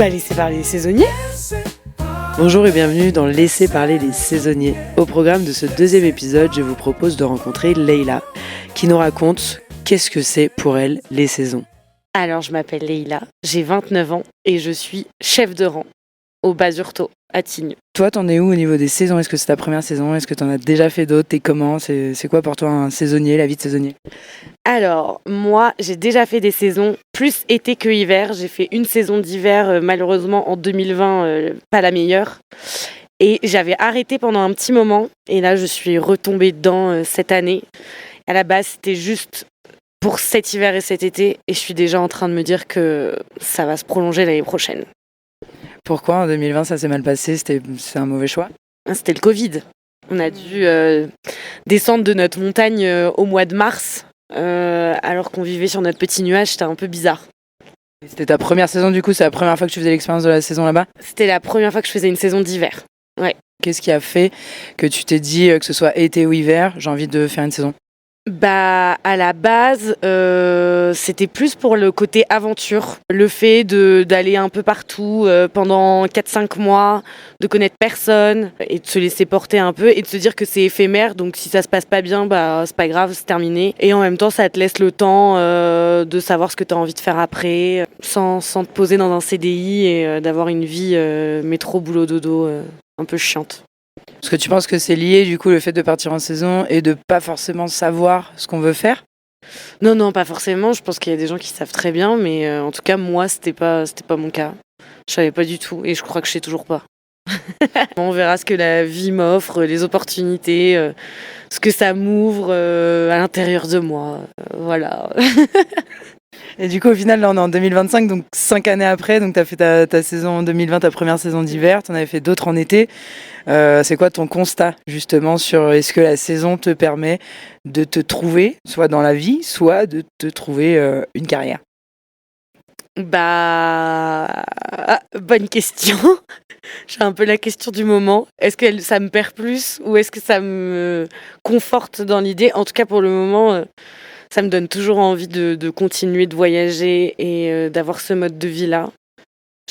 Laisser parler les saisonniers. Bonjour et bienvenue dans Laisser parler les saisonniers. Au programme de ce deuxième épisode, je vous propose de rencontrer Leïla, qui nous raconte qu'est-ce que c'est pour elle les saisons. Alors, je m'appelle Leïla, j'ai 29 ans et je suis chef de rang au Basurto à Tignes. Toi, t'en es où au niveau des saisons ? Est-ce que c'est ta première saison ? Est-ce que t'en as déjà fait d'autres ? T'es comment ? C'est quoi pour toi un saisonnier, la vie de saisonnier ? Alors, moi, j'ai déjà fait des saisons plus été que hiver. J'ai fait une saison d'hiver, malheureusement en 2020, pas la meilleure. Et j'avais arrêté pendant un petit moment. Et là, je suis retombée dedans cette année. À la base, c'était juste pour cet hiver et cet été. Et je suis déjà en train de me dire que ça va se prolonger l'année prochaine. Pourquoi en 2020 ça s'est mal passé ? C'est un mauvais choix ? C'était le Covid. On a dû descendre de notre montagne au mois de mars. Alors qu'on vivait sur notre petit nuage, c'était un peu bizarre. C'était ta première saison du coup ? C'est la première fois que tu faisais l'expérience de la saison là-bas ? C'était la première fois que je faisais une saison d'hiver. Ouais. Qu'est-ce qui a fait que tu t'es dit, que ce soit été ou hiver, j'ai envie de faire une saison ? À la base, c'était plus pour le côté aventure. Le fait d'aller un peu partout pendant 4-5 mois, de connaître personne et de se laisser porter un peu et de se dire que c'est éphémère. Donc si ça se passe pas bien, c'est pas grave, c'est terminé. Et en même temps, ça te laisse le temps de savoir ce que tu as envie de faire après, sans te poser dans un CDI et d'avoir une vie métro, boulot, dodo un peu chiante. Est-ce que tu penses que c'est lié du coup le fait de partir en saison et de pas forcément savoir ce qu'on veut faire ? Non, pas forcément. Je pense qu'il y a des gens qui savent très bien, mais en tout cas, moi, c'était pas mon cas. Je savais pas du tout et je crois que je sais toujours pas. On verra ce que la vie m'offre, les opportunités, ce que ça m'ouvre à l'intérieur de moi. Voilà. Et du coup, au final, là, on est en 2025, donc 5 années après, donc tu as fait ta saison en 2020, ta première saison d'hiver, tu en avais fait d'autres en été. C'est quoi ton constat, justement, sur est-ce que la saison te permet de te trouver, soit dans la vie, soit de te trouver une carrière ? Bonne question. J'ai un peu la question du moment. Est-ce que ça me perd plus ou est-ce que ça me conforte dans l'idée ? En tout cas, pour le moment... ça me donne toujours envie de continuer de voyager et d'avoir ce mode de vie-là.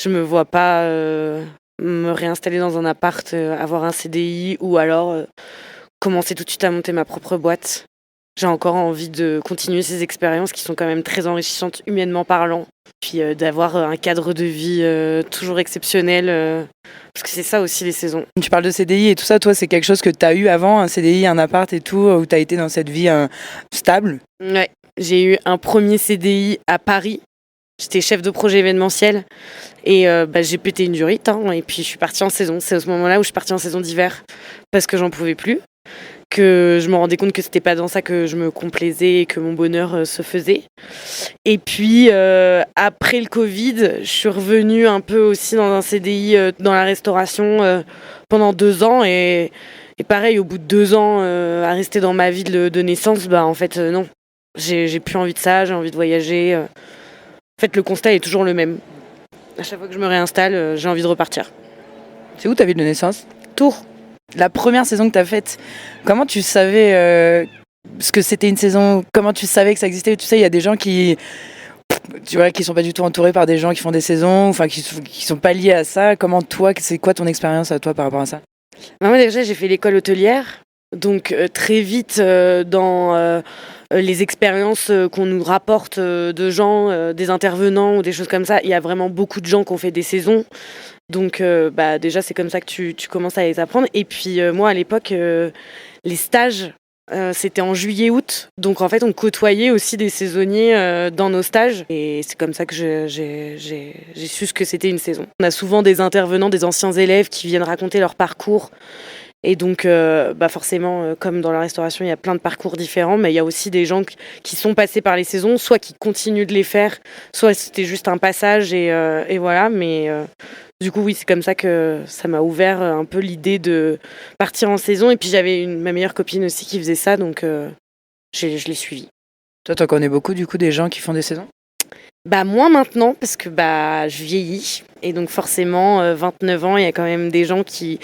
Je me vois pas me réinstaller dans un appart, avoir un CDI ou alors commencer tout de suite à monter ma propre boîte. J'ai encore envie de continuer ces expériences qui sont quand même très enrichissantes humainement parlant. Puis d'avoir un cadre de vie toujours exceptionnel. Parce que c'est ça aussi les saisons. Tu parles de CDI et tout ça, toi c'est quelque chose que tu as eu avant, un CDI, un appart et tout, où tu as été dans cette vie stable ? Ouais, j'ai eu un premier CDI à Paris. J'étais chef de projet événementiel et j'ai pété une durite et puis je suis partie en saison. C'est à ce moment-là où je suis partie en saison d'hiver parce que j'en pouvais plus, que je me rendais compte que c'était pas dans ça que je me complaisais et que mon bonheur se faisait. Et puis après le Covid, je suis revenue un peu aussi dans un CDI dans la restauration pendant 2 ans et pareil au bout de 2 ans à rester dans ma ville de naissance, en fait non. J'ai plus envie de ça, j'ai envie de voyager. En fait, le constat est toujours le même. À chaque fois que je me réinstalle, j'ai envie de repartir. C'est où ta ville de naissance ? Tours. La première saison que tu as faite, comment tu savais ce que c'était une saison ? Comment tu savais que ça existait ? Tu sais, il y a des gens qui sont pas du tout entourés par des gens qui font des saisons, enfin qui sont pas liés à ça. Comment toi, c'est quoi ton expérience à toi par rapport à ça ? Moi déjà, j'ai fait l'école hôtelière. Donc très vite dans les expériences qu'on nous rapporte de gens, des intervenants ou des choses comme ça, il y a vraiment beaucoup de gens qui ont fait des saisons. Donc déjà c'est comme ça que tu commences à les apprendre. Et puis moi à l'époque, les stages, c'était en juillet-août. Donc en fait on côtoyait aussi des saisonniers dans nos stages. Et c'est comme ça que j'ai su ce que c'était une saison. On a souvent des intervenants, des anciens élèves qui viennent raconter leur parcours. Et donc, forcément, comme dans la restauration, il y a plein de parcours différents, mais il y a aussi des gens qui sont passés par les saisons, soit qui continuent de les faire, soit c'était juste un passage et voilà. Mais du coup, oui, c'est comme ça que ça m'a ouvert un peu l'idée de partir en saison. Et puis j'avais ma meilleure copine aussi qui faisait ça, donc je l'ai suivie. Toi, t'en connais beaucoup du coup des gens qui font des saisons ? Moins maintenant, parce que je vieillis. Et donc forcément, 29 ans, il y a quand même des gens qui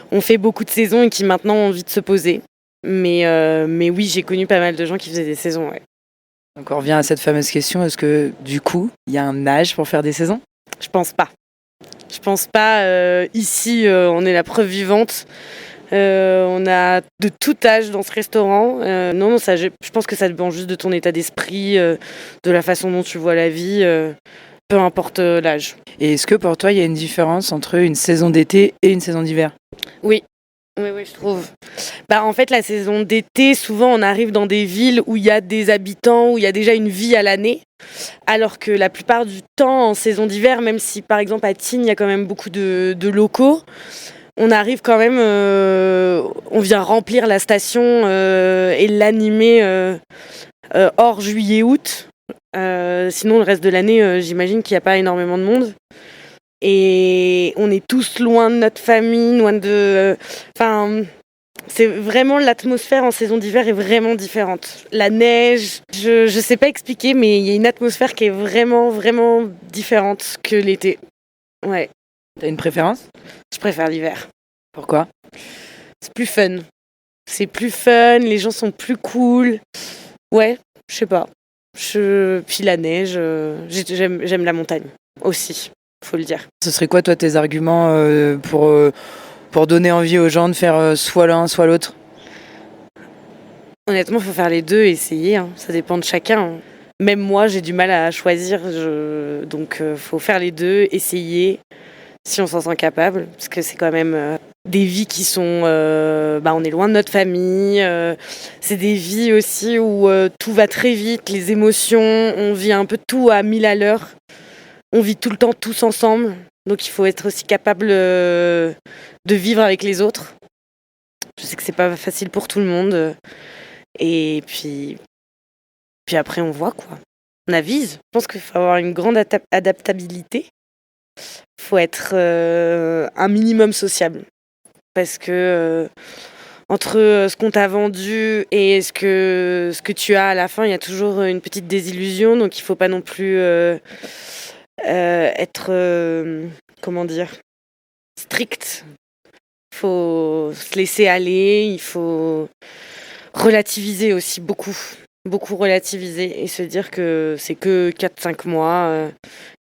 ont fait beaucoup de saisons et qui maintenant ont envie de se poser. Mais oui, j'ai connu pas mal de gens qui faisaient des saisons, ouais. Donc on revient à cette fameuse question, est-ce que du coup, il y a un âge pour faire des saisons ? Je pense pas. Je pense pas. Ici, on est la preuve vivante. On a de tout âge dans ce restaurant. Non, je pense que ça dépend juste de ton état d'esprit, de la façon dont tu vois la vie, peu importe l'âge. Et est-ce que pour toi, il y a une différence entre une saison d'été et une saison d'hiver? Oui. Oui, je trouve. En fait, la saison d'été, souvent, on arrive dans des villes où il y a des habitants, où il y a déjà une vie à l'année. Alors que la plupart du temps, en saison d'hiver, même si, par exemple, à Tignes, il y a quand même beaucoup de locaux, on arrive quand même, on vient remplir la station et l'animer hors juillet-août. Sinon, le reste de l'année, j'imagine qu'il n'y a pas énormément de monde. Et on est tous loin de notre famille, loin de... c'est vraiment l'atmosphère en saison d'hiver est vraiment différente. La neige, je sais pas expliquer, mais il y a une atmosphère qui est vraiment, vraiment différente que l'été. Ouais. T'as une préférence? Je préfère l'hiver. Pourquoi? C'est plus fun. C'est plus fun, les gens sont plus cool. Ouais, je sais pas. Puis la neige, j'aime la montagne aussi. Faut le dire. Ce serait quoi, toi, tes arguments pour donner envie aux gens de faire soit l'un, soit l'autre? Honnêtement, il faut faire les deux et essayer. Ça dépend de chacun. Même moi, j'ai du mal à choisir. Donc, faut faire les deux, essayer, si on s'en sent capable. Parce que c'est quand même des vies qui sont... on est loin de notre famille. C'est des vies aussi où tout va très vite, les émotions. On vit un peu tout à 1000 à l'heure. On vit tout le temps tous ensemble, donc il faut être aussi capable de vivre avec les autres. Je sais que c'est pas facile pour tout le monde. Et puis après on voit quoi. On avise. Je pense qu'il faut avoir une grande adaptabilité. Il faut être un minimum sociable. Parce que entre ce qu'on t'a vendu et ce que tu as à la fin, il y a toujours une petite désillusion. Donc il faut pas non plus... être strict. Il faut se laisser aller, il faut relativiser aussi beaucoup relativiser et se dire que c'est que 4-5 mois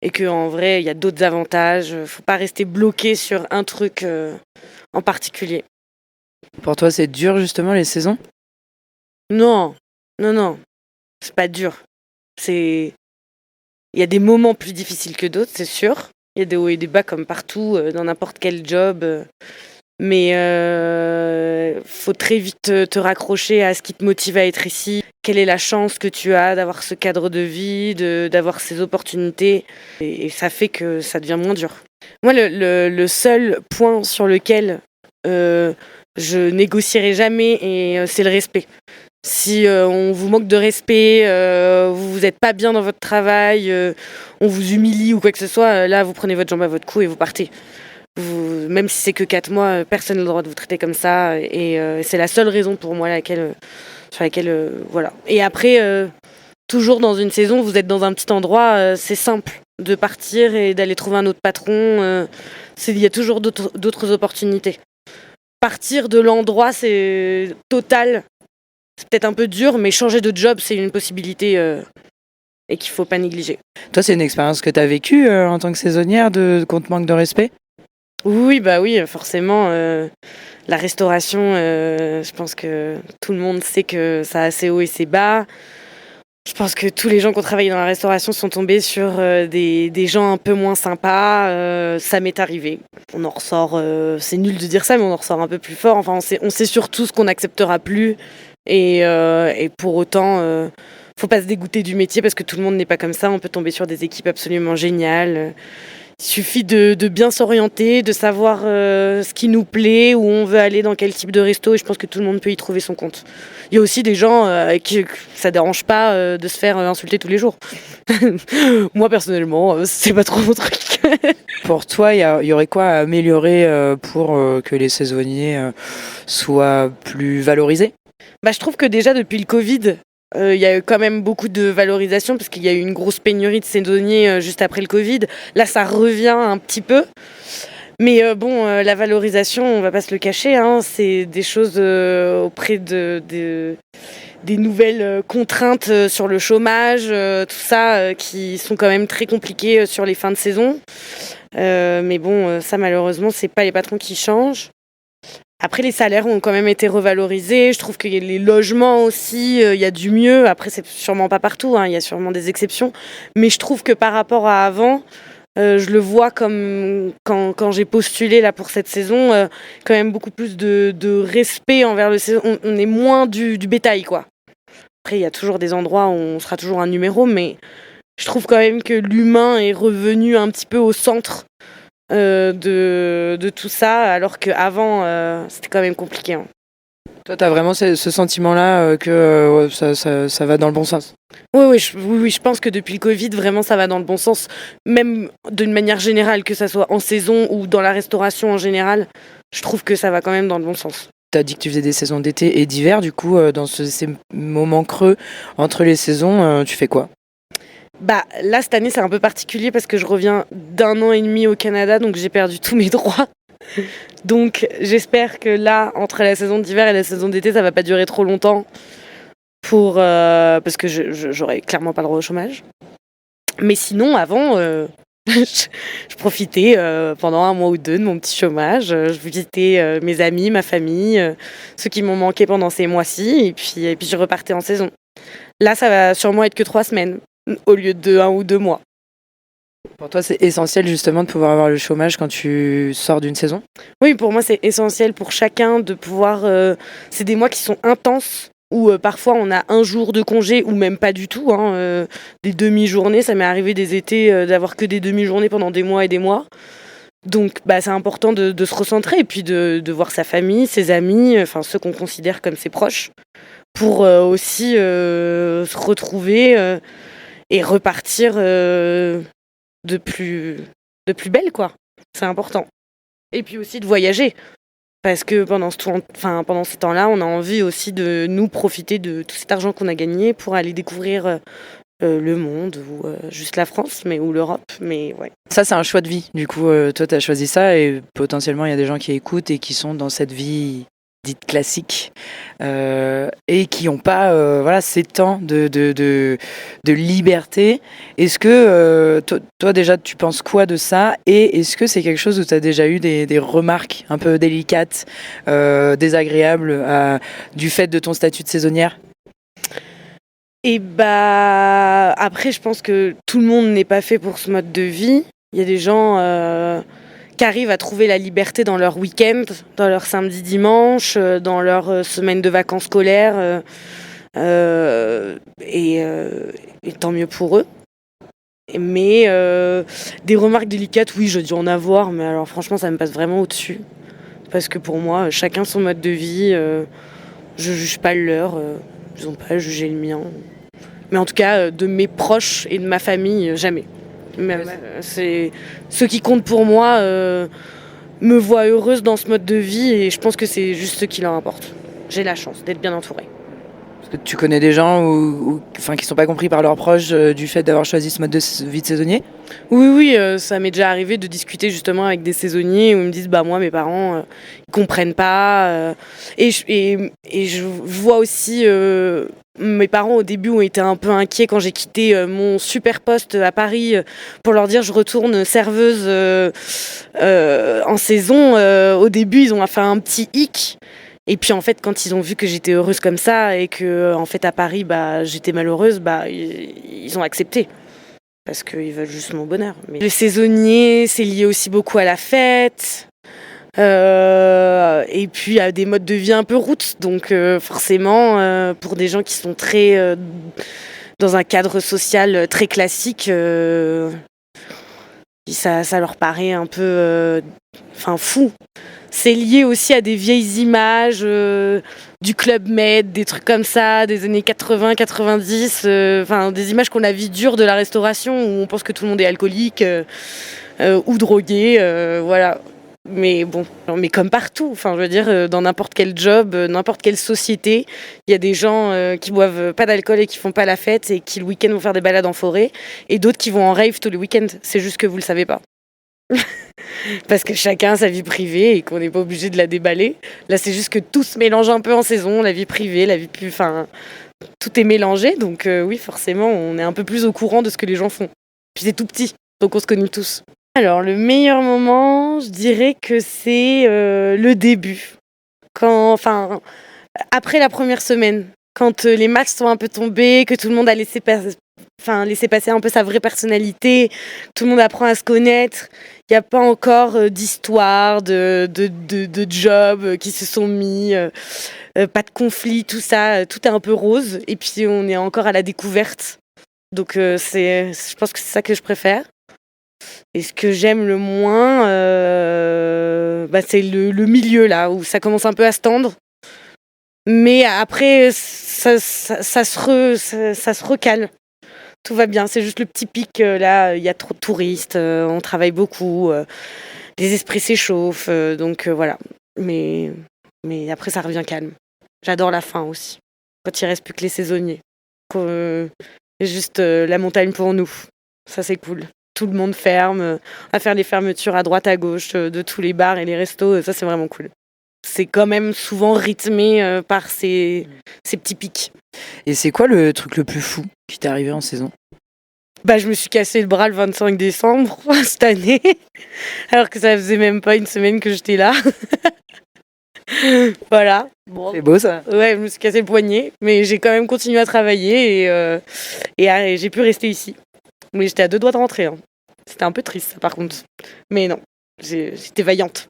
et qu'en vrai il y a d'autres avantages. Faut pas rester bloqué sur un truc en particulier. Pour toi, c'est dur justement les saisons? Non, c'est pas dur. Il y a des moments plus difficiles que d'autres, c'est sûr. Il y a des hauts et des bas comme partout, dans n'importe quel job. Mais faut très vite te raccrocher à ce qui te motive à être ici. Quelle est la chance que tu as d'avoir ce cadre de vie, d'avoir ces opportunités. Et ça fait que ça devient moins dur. Moi, le seul point sur lequel je négocierai jamais, c'est le respect. Si on vous manque de respect, vous n'êtes pas bien dans votre travail, on vous humilie ou quoi que ce soit, là vous prenez votre jambe à votre cou et vous partez. Même si c'est que 4 mois, personne n'a le droit de vous traiter comme ça. Et c'est la seule raison pour moi sur laquelle voilà. Et après, toujours dans une saison, vous êtes dans un petit endroit, c'est simple de partir et d'aller trouver un autre patron. Il y a toujours d'autres opportunités. Partir de l'endroit, c'est total. C'est peut-être un peu dur, mais changer de job, c'est une possibilité et qu'il ne faut pas négliger. Toi, c'est une expérience que tu as vécue en tant que saisonnière, qu'on te manque de respect? Oui, forcément. La restauration, je pense que tout le monde sait que ça a ses hauts et ses bas. Je pense que tous les gens qui ont travaillé dans la restauration sont tombés sur des gens un peu moins sympas. Ça m'est arrivé. On en ressort, c'est nul de dire ça, mais on en ressort un peu plus fort. Enfin, on sait surtout ce qu'on n'acceptera plus. Et pour autant, faut pas se dégoûter du métier parce que tout le monde n'est pas comme ça. On peut tomber sur des équipes absolument géniales. Il suffit de bien s'orienter, de savoir ce qui nous plaît, où on veut aller, dans quel type de resto, et je pense que tout le monde peut y trouver son compte. Il y a aussi des gens qui ça dérange pas de se faire insulter tous les jours. Moi personnellement, c'est pas trop mon truc. Pour toi, il y aurait quoi à améliorer pour que les saisonniers soient plus valorisés? Je trouve que déjà depuis le Covid, il y a eu quand même beaucoup de valorisation parce qu'il y a eu une grosse pénurie de saisonniers juste après le Covid. Là, ça revient un petit peu. Mais la valorisation, on va pas se le cacher, hein, c'est des choses auprès des nouvelles contraintes sur le chômage, tout ça, qui sont quand même très compliquées sur les fins de saison. Mais bon, ça malheureusement, c'est pas les patrons qui changent. Après, les salaires ont quand même été revalorisés. Je trouve que les logements aussi, il y a du mieux. Après, c'est sûrement pas partout, hein, il y a sûrement des exceptions. Mais je trouve que par rapport à avant, je le vois comme quand j'ai postulé là pour cette saison, quand même beaucoup plus de respect envers le saison. On est moins du bétail, quoi. Après, il y a toujours des endroits où on sera toujours un numéro, mais je trouve quand même que l'humain est revenu un petit peu au centre de tout ça, alors qu'avant, c'était quand même compliqué, hein. Toi, tu as vraiment ce sentiment-là que ça va dans le bon sens. Oui, je pense que depuis le Covid, vraiment, ça va dans le bon sens. Même d'une manière générale, que ça soit en saison ou dans la restauration en général, je trouve que ça va quand même dans le bon sens. Tu as dit que tu faisais des saisons d'été et d'hiver. Du coup, dans ces moments creux entre les saisons, tu fais quoi? Là, cette année, c'est un peu particulier parce que je reviens d'1 an et demi au Canada, donc j'ai perdu tous mes droits. Donc j'espère que là, entre la saison d'hiver et la saison d'été, ça va pas durer trop longtemps parce que j'aurais clairement pas le droit au chômage. Mais sinon, avant, je profitais pendant 1 mois ou 2 de mon petit chômage. Je visitais mes amis, ma famille, ceux qui m'ont manqué pendant ces mois-ci, et puis je repartais en saison. Là, ça va sûrement être que 3 semaines au lieu de 1 ou 2 mois. Pour toi, c'est essentiel justement de pouvoir avoir le chômage quand tu sors d'une saison? Oui, pour moi, c'est essentiel pour chacun de pouvoir. C'est des mois qui sont intenses, où parfois on a 1 jour de congé, ou même pas du tout, hein, des demi-journées. Ça m'est arrivé des étés d'avoir que des demi-journées pendant des mois et des mois. Donc c'est important de se recentrer et puis de voir sa famille, ses amis, enfin ceux qu'on considère comme ses proches, pour aussi se retrouver et repartir de plus belle, quoi. C'est important. Et puis aussi de voyager. Parce que pendant ces temps-là, on a envie aussi de nous profiter de tout cet argent qu'on a gagné pour aller découvrir le monde ou juste la France, ou l'Europe. Mais ouais. Ça, c'est un choix de vie. Du coup, toi, tu as choisi ça et potentiellement, il y a des gens qui écoutent et qui sont dans cette vie dite classique et qui n'ont pas ces temps de liberté. Est-ce que toi déjà tu penses quoi de ça, et est-ce que c'est quelque chose où tu as déjà eu des remarques un peu délicates, désagréables du fait de ton statut de saisonnière? Et après, je pense que tout le monde n'est pas fait pour ce mode de vie. Il y a des gens qui arrivent à trouver la liberté dans leur week-end, dans leur samedi dimanche, dans leur semaine de vacances scolaires, et tant mieux pour eux. Mais des remarques délicates, oui, j'ai dû en avoir, mais alors franchement, ça me passe vraiment au-dessus. Parce que pour moi, chacun son mode de vie, je juge pas le leur, ils n'ont pas à juger le mien. Mais en tout cas, de mes proches et de ma famille, jamais. C'est ceux qui comptent pour moi me voient heureuse dans ce mode de vie, et je pense que c'est juste ce qui leur importe. J'ai la chance d'être bien entourée. Parce que tu connais des gens qui ne sont pas compris par leurs proches du fait d'avoir choisi ce mode de vie de saisonnier? Oui, ça m'est déjà arrivé de discuter justement avec des saisonniers où ils me disent moi, mes parents, ils comprennent pas. Et je vois aussi mes parents au début ont été un peu inquiets quand j'ai quitté mon super poste à Paris pour leur dire je retourne serveuse en saison. Au début, ils ont fait un petit hic. Et puis en fait, quand ils ont vu que j'étais heureuse comme ça et que en fait à Paris, j'étais malheureuse, ils ont accepté. Parce qu'ils veulent juste mon bonheur. Mais le saisonnier, c'est lié aussi beaucoup à la fête. Et puis à des modes de vie un peu roots. Donc forcément, pour des gens qui sont très dans un cadre social très classique, ça leur paraît un peu fou. C'est lié aussi à des vieilles images du Club Med, des trucs comme ça, des années 80, 90, des images qu'on a vues dures de la restauration, où on pense que tout le monde est alcoolique ou drogué, voilà. Mais bon, mais comme partout, je veux dire, dans n'importe quel job, n'importe quelle société, il y a des gens qui boivent pas d'alcool et qui font pas la fête et qui le week-end vont faire des balades en forêt, et d'autres qui vont en rave tous les week-ends. C'est juste que vous le savez pas. Parce que chacun a sa vie privée et qu'on n'est pas obligé de la déballer. Là, c'est juste que tout se mélange un peu en saison, la vie privée, la vie plus... Enfin, tout est mélangé, donc oui, forcément, on est un peu plus au courant de ce que les gens font. Puis c'est tout petit, donc on se connaît tous. Alors, le meilleur moment, je dirais que c'est le début. Après la première semaine, quand les matchs sont un peu tombés, que tout le monde a laissé passer un peu sa vraie personnalité, tout le monde apprend à se connaître. Il n'y a pas encore d'histoire, de jobs qui se sont mis, pas de conflit, tout ça. Tout est un peu rose. Et puis, on est encore à la découverte. Donc, je pense que c'est ça que je préfère. Et ce que j'aime le moins, c'est le milieu, là, où ça commence un peu à se tendre. Mais après, ça se recale. Tout va bien, c'est juste le petit pic, là, il y a trop de touristes, on travaille beaucoup, les esprits s'échauffent, donc voilà. Mais après, ça revient calme. J'adore la fin aussi, quand il reste plus que les saisonniers. Juste la montagne pour nous, ça c'est cool. Tout le monde ferme, à faire les fermetures à droite, à gauche, de tous les bars et les restos, ça c'est vraiment cool. C'est quand même souvent rythmé par ces petits pics. Et c'est quoi le truc le plus fou qui t'est arrivé en saison ? Je me suis cassé le bras le 25 décembre cette année, alors que ça faisait même pas une semaine que j'étais là. Voilà. Bon. C'est beau ça. Ouais, je me suis cassé le poignet, mais j'ai quand même continué à travailler et j'ai pu rester ici. Mais j'étais à 2 doigts de rentrer. Hein. C'était un peu triste, ça, par contre. Mais non, j'étais vaillante.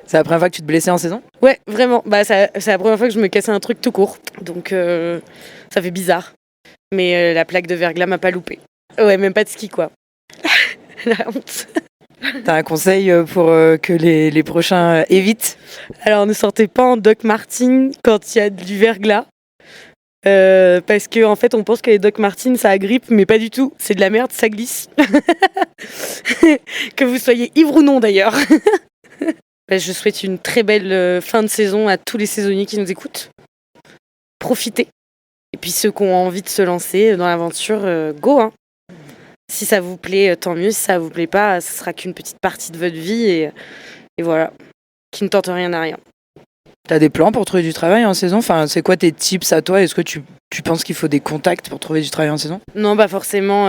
C'est la première fois que tu te blessais en saison ? Ouais, vraiment. C'est la première fois que je me cassais un truc tout court. Donc, ça fait bizarre. Mais la plaque de verglas m'a pas loupé. Ouais, même pas de ski, quoi. La honte. T'as un conseil pour que les prochains évitent ? Alors, ne sortez pas en Doc Martens quand il y a du verglas. Parce qu'en fait, on pense que les Doc Martens, ça agrippe, mais pas du tout. C'est de la merde, ça glisse. Que vous soyez ivre ou non, d'ailleurs. Je souhaite une très belle fin de saison à tous les saisonniers qui nous écoutent. Profitez. Et puis ceux qui ont envie de se lancer dans l'aventure, go hein. Si ça vous plaît, tant mieux. Si ça vous plaît pas, ce sera qu'une petite partie de votre vie et voilà. Qui ne tente rien à rien. T'as des plans pour trouver du travail en saison ? Enfin, c'est quoi tes tips à toi ? Est-ce que tu penses qu'il faut des contacts pour trouver du travail en saison ? Non, pas forcément.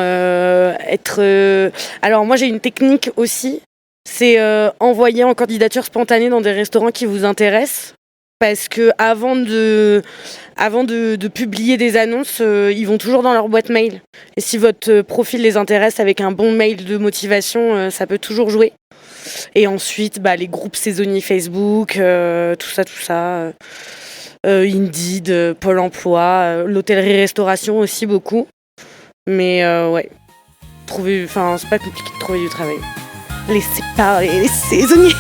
Alors moi j'ai une technique aussi. C'est envoyer en candidature spontanée dans des restaurants qui vous intéressent. Parce que avant de publier des annonces, ils vont toujours dans leur boîte mail. Et si votre profil les intéresse avec un bon mail de motivation, ça peut toujours jouer. Et ensuite, les groupes saisonniers Facebook, tout ça. Indeed, Pôle emploi, l'hôtellerie-restauration aussi beaucoup. Mais ouais, c'est pas compliqué de trouver du travail. Laissez parler les saisonniers.